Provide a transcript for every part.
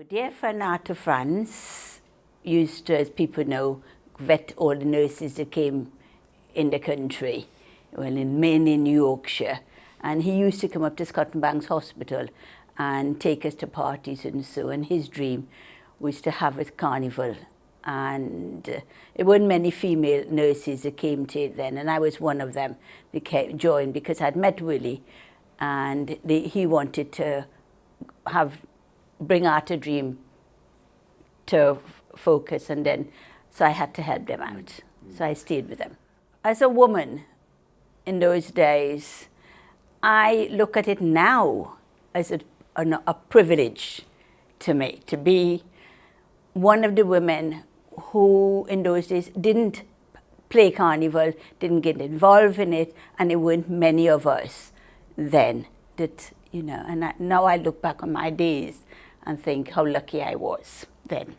Dear friend Arthur France used to, as people know, vet all the nurses that came in the country, well, mainly in Yorkshire. And he used to come up to Scotland Banks Hospital and take us to parties and so. And his dream was to have a carnival. And there weren't many female nurses that came to it then, and I was one of them that joined because I'd met Willie, and he wanted to bring Art a Dream to focus, and then so I had to help them out. So I stayed with them. As a woman in those days, I look at it now as a privilege to me to be one of the women who in those days didn't play Carnival, didn't get involved in it, and there weren't many of us then that, you know, and now I look back on my days and think how lucky I was then.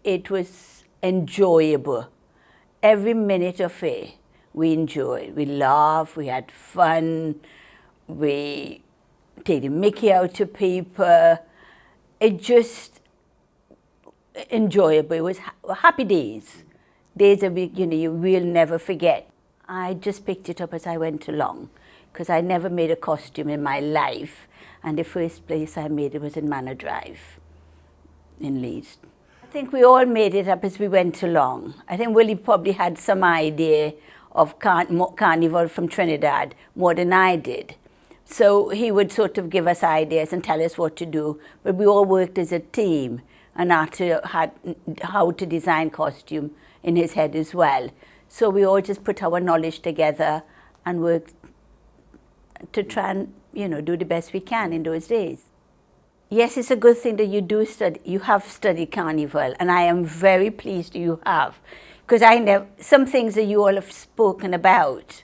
It was enjoyable. Every minute of it we enjoyed. We laughed, we had fun, we take the mickey out of people. It just enjoyable. It was happy days. Days that you will never forget. I just picked it up as I went along because I never made a costume in my life. And the first place I made it was in Manor Drive in Leeds. I think we all made it up as we went along. I think Willie probably had some idea of Carnival from Trinidad more than I did. So he would sort of give us ideas and tell us what to do. But we all worked as a team. And Arthur had how to design costume in his head as well. So we all just put our knowledge together and worked to try and, do the best we can in those days. Yes, it's a good thing that you have studied Carnival, and I am very pleased you have. Because some things that you all have spoken about,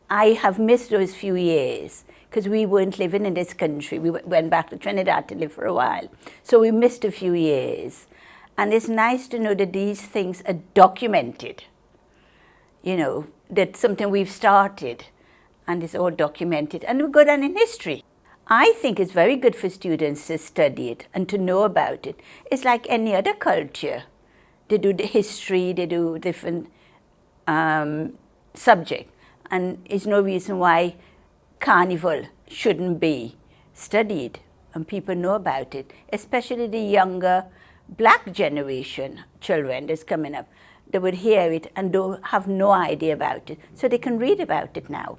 I have missed those few years. Because we weren't living in this country. We went back to Trinidad to live for a while. So we missed a few years. And it's nice to know that these things are documented. That's something we've started. And it's all documented. And we go down in history. I think it's very good for students to study it and to know about it. It's like any other culture. They do the history, they do different subject. And there's no reason why Carnival shouldn't be studied and people know about it, especially the younger black generation children that's coming up. They would hear it and don't have no idea about it, so they can read about it now.